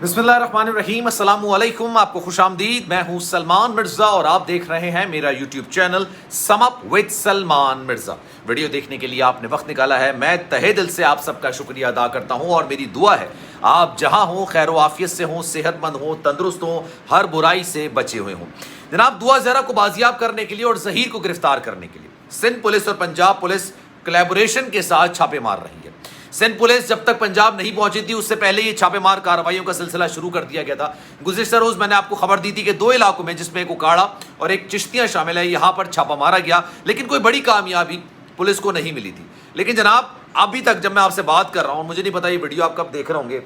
बिस्मिल्लाहिर्रहमानिर्रहीम, अस्सलाम वालेकुम। आपको खुश आमदीद। मैं हूँ सलमान मिर्ज़ा और आप देख रहे हैं मेरा YouTube channel sum up with Salman Mirza. Video देखने के लिए आपने वक्त निकाला है, मैं तहे दिल से आप सबका शुक्रिया अदा करता हूँ और मेरी दुआ है आप जहाँ हों खैर व आफियत से हों, सेहतमंद हों, तंदुरुस्त हों, हर बुराई से बचे हुए हों। जनाब, दुआ ज़हरा को बाजियाब करने के लिए और ज़हीर को गिरफ्तार करने के लिए सिंध पुलिस और पंजाब पुलिस कोलैबोरेशन के साथ छापे मार रही है। सिंध पुलिस जब तक पंजाब नहीं पहुंची थी उससे पहले ये छापेमार कार्रवाइयों का सिलसिला शुरू कर दिया गया था। गुज़िश्ता रोज़ मैंने आपको खबर दी थी कि दो इलाकों में, जिसमें एक उकाड़ा और एक चिश्तियाँ शामिल है, यहाँ पर छापा मारा गया, लेकिन कोई बड़ी कामयाबी पुलिस को नहीं मिली थी। लेकिन जनाब, अभी तक जब मैं आपसे बात कर रहा हूँ, मुझे नहीं पता ये वीडियो आप कब देख रहे होंगे।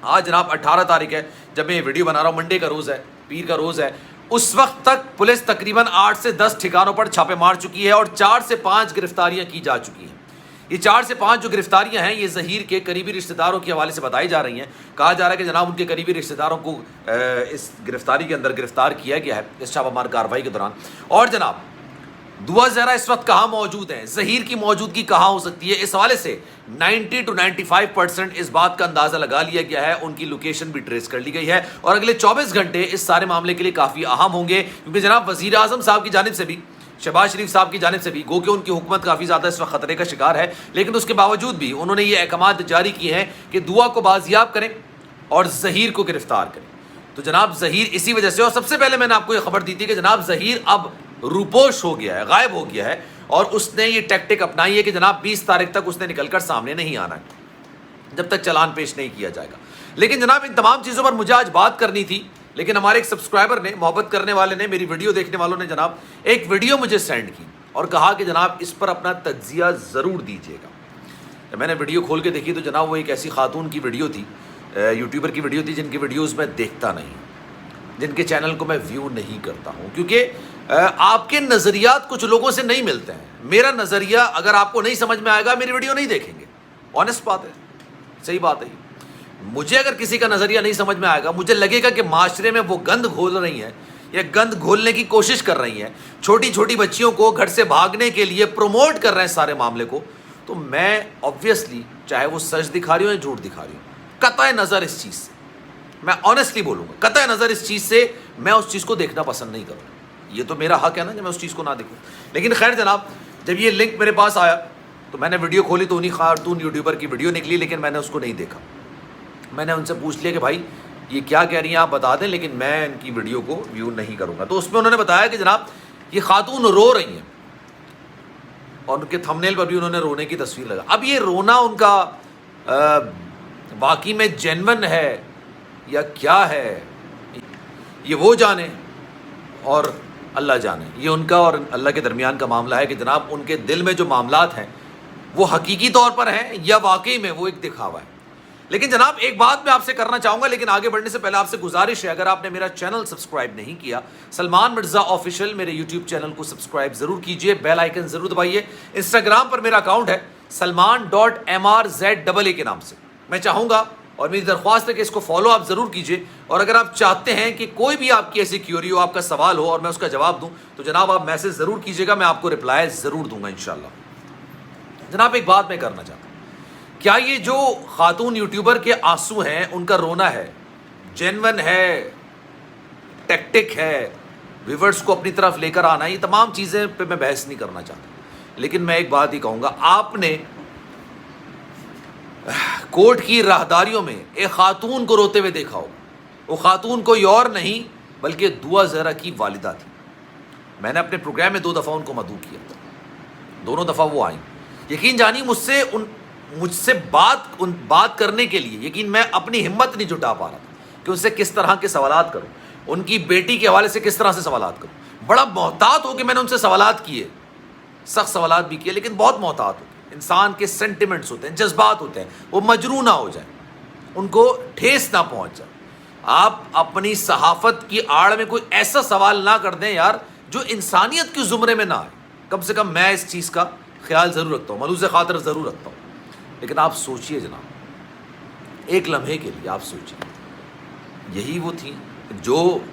आज जनाब 18 तारीख है जब मैं ये वीडियो बना रहा हूँ, मंडे का रोज़ है, पीर का रोज़ है। उस वक्त तक पुलिस तकरीबन 8 से 10 ठिकानों पर छापे मार चुकी है और 4 से 5 गिरफ्तारियां की जा चुकी हैं। ये 4 से 5 जो गिरफ्तारियां हैं, ये ज़हीर के करीबी रिश्तेदारों के हवाले से बताई जा रही हैं। कहा जा रहा है कि जनाब उनके करीबी रिश्तेदारों को इस गिरफ्तारी के अंदर गिरफ्तार किया गया है इस छापामार कार्रवाई के दौरान। और जनाब, दुआ ज़हरा इस वक्त कहाँ मौजूद है, ज़हीर की मौजूदगी कहाँ हो सकती है, इस हवाले से 90 to 95% इस बात का अंदाज़ा लगा लिया गया है। उनकी लोकेशन भी ट्रेस कर ली गई है और अगले 24 घंटे इस सारे मामले के लिए काफ़ी अहम होंगे, क्योंकि जनाब वज़ीर आज़म साहब की जानिब से भी, शहबाज शरीफ साहब की जानिब से भी, गो कि उनकी हुकूमत काफ़ी ज़्यादा इस वक्त ख़तरे का शिकार है, लेकिन उसके बावजूद भी उन्होंने ये अहकामात जारी किए हैं कि दुआ को बाजियाब करें और ज़हीर को गिरफ्तार करें। तो जनाब ज़हीर इसी वजह से, और सबसे पहले मैंने आपको ये खबर दी थी कि जनाब ज़हीर अब रूपोश हो गया है, गायब हो गया है, और उसने ये टैक्टिक अपनाई है कि जनाब 20 तारीख तक उसने निकलकर सामने नहीं आना है जब तक चालान पेश नहीं किया जाएगा। लेकिन जनाब, इन तमाम चीज़ों पर मुझे आज बात करनी थी, लेकिन हमारे एक सब्सक्राइबर ने, मोहब्बत करने वाले ने, मेरी वीडियो देखने वालों ने जनाब एक वीडियो मुझे सेंड की और कहा कि जनाब इस पर अपना तज्जिया ज़रूर दीजिएगा। जब मैंने वीडियो खोल के देखी तो जनाब वो एक ऐसी खातून की वीडियो थी, यूट्यूबर की वीडियो थी, जिनकी वीडियोज़ मैं देखता नहीं, जिनके चैनल को मैं व्यू नहीं करता हूँ, क्योंकि आपके नज़रियात कुछ लोगों से नहीं मिलते हैं। मेरा नज़रिया अगर आपको नहीं समझ में आएगा, मेरी वीडियो नहीं देखेंगे। ऑनेस्ट बात है, सही बात है। मुझे अगर किसी का नज़रिया नहीं समझ में आएगा, मुझे लगेगा कि माशरे में वो गंद घोल रही हैं या गंद घोलने की कोशिश कर रही हैं, छोटी छोटी बच्चियों को घर से भागने के लिए प्रमोट कर रहे हैं सारे मामले को, तो मैं ऑब्वियसली, चाहे वो सच दिखा रही हो या झूठ दिखा रही हो, कतई नज़र इस चीज़ से, मैं ऑनेस्टली बोलूँगा, कतई नज़र इस चीज़ से मैं उस चीज़ को देखना पसंद नहीं करूँगा। ये तो मेरा हक है ना कि मैं उस चीज़ को ना देखूँ। लेकिन खैर जनाब, जब ये लिंक मेरे पास आया तो मैंने वीडियो खोली तो उन्हीं खातून यूट्यूबर की वीडियो निकली, लेकिन मैंने उसको नहीं देखा। मैंने उनसे पूछ लिया कि भाई ये क्या कह रही हैं आप बता दें, लेकिन मैं इनकी वीडियो को व्यू नहीं करूँगा। तो उसमें उन्होंने बताया कि जनाब ये खातून रो रही हैं और उनके थंबनेल पर भी उन्होंने रोने की तस्वीर लगा। अब ये रोना उनका वाकई में जेन्युइन है या क्या है, ये वो जाने और अल्लाह जाने। ये उनका और अल्लाह के दरमियान का मामला है कि जनाब उनके दिल में जो मामलात हैं वो हकीकी तौर पर हैं या वाकई में वो एक दिखावा है। लेकिन जनाब, एक बात मैं आपसे करना चाहूँगा, लेकिन आगे बढ़ने से पहले आपसे गुजारिश है, अगर आपने मेरा चैनल सब्सक्राइब नहीं किया, सलमान मिर्ज़ा ऑफिशियल, मेरे यूट्यूब चैनल को सब्सक्राइब ज़रूर कीजिए, बेल आइकन ज़रूर दबाइए। इंस्टाग्राम पर मेरा अकाउंट है salman.mrza के नाम से। मैं चाहूँगा और मेरी दरख्वास्त है कि इसको फॉलो आप ज़रूर कीजिए, और अगर आप चाहते हैं कि कोई भी आपकी ऐसी क्यूरी हो, आपका सवाल हो और मैं उसका जवाब दूँ, तो जनाब आप मैसेज ज़रूर कीजिएगा, मैं आपको रिप्लाई ज़रूर दूंगा इंशाल्लाह। जनाब, एक बात मैं करना चाहता हूँ, क्या ये जो खातून यूट्यूबर के आंसू हैं, उनका रोना है, जेन्युइन है, टैक्टिक है, व्यूअर्स को अपनी तरफ लेकर आना, ये तमाम चीज़ें पे मैं बहस नहीं करना चाहता, लेकिन मैं एक बात ही कहूँगा, आपने कोर्ट की राहदारियों में एक खातून को रोते हुए देखा हो। वो खातून कोई और नहीं बल्कि दुआ ज़हरा की वालिदा थी। मैंने अपने प्रोग्राम में 2 दफ़ा उनको मदऊ किया था, दोनों दफ़ा वो आई। यकीन जानिए मुझसे बात करने के लिए, यकीन मैं अपनी हिम्मत नहीं जुटा पा रहा था कि उनसे किस तरह के सवालात करूं, उनकी बेटी के हवाले से किस तरह से सवालात करूं। बड़ा मोहतात हो कि मैंने उनसे सवालात किए, सख्त सवालात भी किए, लेकिन बहुत मोहतात हो। इंसान के सेंटिमेंट्स होते हैं, जज्बात होते हैं, वो मजरू ना हो जाए, उनको ठेस ना पहुंच जाए। आप अपनी सहाफ़त की आड़ में कोई ऐसा सवाल ना कर दें यार जो इंसानियत के ज़ुमरे में ना आए। कम से कम मैं इस चीज़ का ख्याल ज़रूर रखता हूँ, मलूज़ ख़ातिर ज़रूर रखता हूँ। लेकिन आप सोचिए जनाब, एक लम्हे के लिए आप सोचिए, यही वो थी जो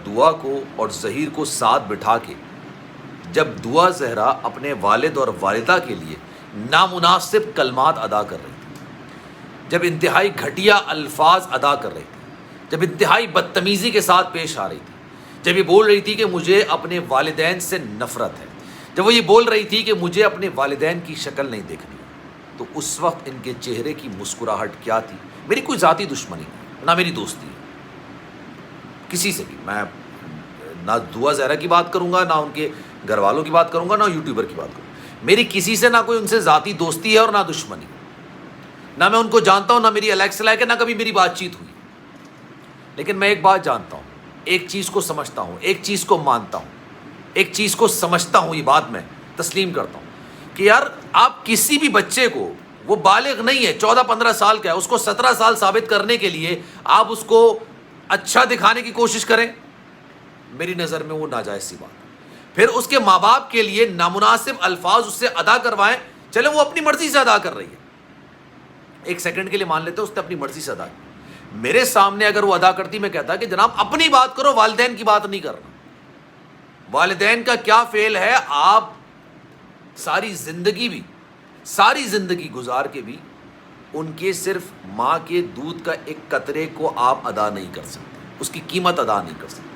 दुआ को और ज़हीर को साथ बिठा के, जब दुआ ज़हरा अपने वालिद और वालिदा के लिए नामुनासिब कलमात अदा कर रही थी, जब इंतहाई घटिया अल्फाज अदा कर रही थी, جب انتہائی بدتمیزی کے ساتھ پیش آ رہی تھی، جب یہ بول رہی تھی کہ مجھے اپنے والدین سے نفرت ہے، جب وہ یہ بول رہی تھی کہ مجھے اپنے والدین کی شکل نہیں دیکھنی، تو اس وقت ان کے چہرے کی مسکراہٹ کیا تھی؟ میری کوئی ذاتی دشمنی نہیں، نہ میری دوستی ہے کسی سے بھی، میں نہ دعا زہرا کی بات کروں گا، نہ ان کے گھر والوں کی بات کروں گا، نہ یوٹیوبر کی بات کروں گا، میری کسی سے نہ کوئی ان سے ذاتی دوستی ہے اور نہ دشمنی، نہ میں ان کو جانتا ہوں، نہ میری الیکس لائک ہے، نہ کبھی میری بات چیت ہوئی، لیکن میں ایک بات جانتا ہوں، ایک چیز کو سمجھتا ہوں، ایک چیز کو مانتا ہوں، ایک چیز کو سمجھتا ہوں، یہ بات میں تسلیم کرتا ہوں کہ یار آپ کسی بھی بچے کو، وہ بالغ نہیں ہے، 14-15 سال کا ہے، اس کو 17 سال ثابت کرنے کے لیے آپ اس کو اچھا دکھانے کی کوشش کریں، میری نظر میں وہ ناجائز سی بات ہے۔ پھر اس کے ماں باپ کے لیے نامناسب الفاظ اس سے ادا کروائیں، چلے وہ اپنی مرضی سے ادا کر رہی ہے، ایک سیکنڈ کے لیے مان لیتے اس نے اپنی مرضی سے ادا کی، میرے سامنے اگر وہ ادا کرتی میں کہتا کہ جناب اپنی بات کرو، والدین کی بات نہیں کرنا، والدین کا کیا فعل ہے، آپ ساری زندگی گزار کے بھی ان کے صرف ماں کے دودھ کا ایک قطرے کو آپ ادا نہیں کر سکتے، اس کی قیمت ادا نہیں کر سکتے،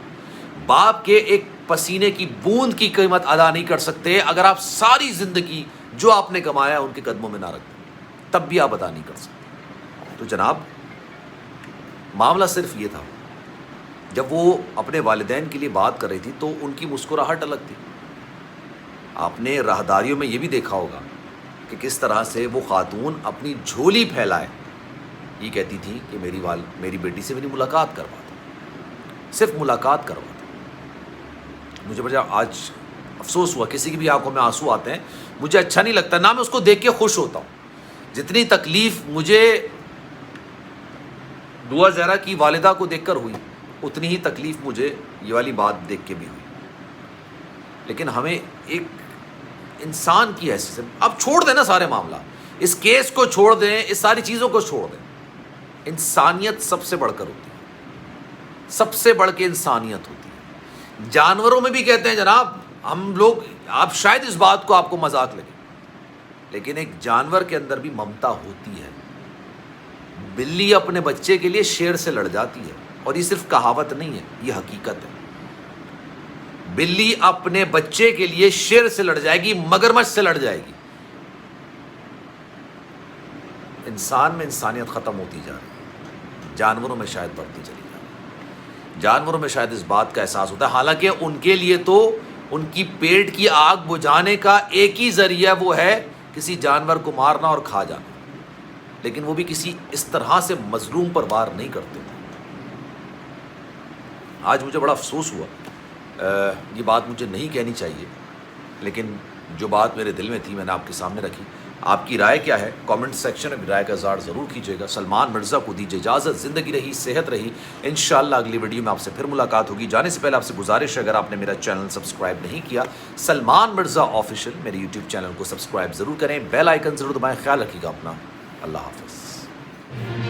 باپ کے ایک پسینے کی بوند کی قیمت ادا نہیں کر سکتے، اگر آپ ساری زندگی جو آپ نے کمایا ان کے قدموں میں نہ رکھتے تب بھی آپ ادا نہیں کر سکتے۔ تو جناب معاملہ صرف یہ تھا، جب وہ اپنے والدین کے لیے بات کر رہی تھی تو ان کی مسکراہٹ الگ تھی۔ آپ نے راہداریوں میں یہ بھی دیکھا ہوگا کہ کس طرح سے وہ خاتون اپنی جھولی پھیلائے یہ کہتی تھی کہ میری بیٹی سے میری ملاقات کروا دو، صرف ملاقات کروا دو۔ مجھے بڑا آج افسوس ہوا، کسی کی بھی آنکھوں میں آنسو آتے ہیں، مجھے اچھا نہیں لگتا، نہ میں اس کو دیکھ کے خوش ہوتا ہوں۔ جتنی تکلیف مجھے دعا زہرا کی والدہ کو دیکھ کر ہوئی، اتنی ہی تکلیف مجھے یہ والی بات دیکھ کے بھی ہوئی، لیکن ہمیں ایک انسان کی حیثیت سے اب چھوڑ دیں نا سارے معاملہ، اس کیس کو چھوڑ دیں، اس ساری چیزوں کو چھوڑ دیں، انسانیت سب سے بڑھ کر ہوتی ہے، سب سے بڑھ کے انسانیت ہوتی ہے۔ جانوروں میں بھی کہتے ہیں جناب، ہم لوگ، آپ شاید اس بات کو آپ کو مذاق لگے، لیکن ایک جانور کے اندر بھی ممتا ہوتی ہے۔ بلی اپنے بچے کے لیے شیر سے لڑ جاتی ہے، اور یہ صرف کہاوت نہیں ہے، یہ حقیقت ہے۔ بلی اپنے بچے کے لیے شیر سے لڑ جائے گی، مگرمچھ سے لڑ جائے گی۔ انسان میں انسانیت ختم ہوتی جا رہی ہے، جانوروں میں شاید بڑھتی چلی جا رہی ہے۔ جانوروں میں شاید اس بات کا احساس ہوتا ہے، حالانکہ ان کے لیے تو ان کی پیٹ کی آگ بجھانے کا ایک ہی ذریعہ وہ ہے کسی جانور کو مارنا اور کھا جانا، لیکن وہ بھی کسی اس طرح سے مظلوم پر وار نہیں کرتے۔ آج مجھے بڑا افسوس ہوا، یہ بات مجھے نہیں کہنی چاہیے، لیکن جو بات میرے دل میں تھی میں نے آپ کے سامنے رکھی۔ آپ کی رائے کیا ہے؟ کامنٹ سیکشن میں رائے کا اظہار ضرور کیجیے گا۔ سلمان مرزا کو دیجیے اجازت، زندگی رہی، صحت رہی، انشاءاللہ اگلی ویڈیو میں آپ سے پھر ملاقات ہوگی۔ جانے سے پہلے آپ سے گزارش ہے، اگر آپ نے میرا چینل سبسکرائب نہیں کیا، سلمان مرزا آفیشیل میرے یوٹیوب چینل کو سبسکرائب ضرور کریں، بیل آئیکن ضرور دبائیں۔ خیال رکھیے گا اپنا، اللہ حافظ۔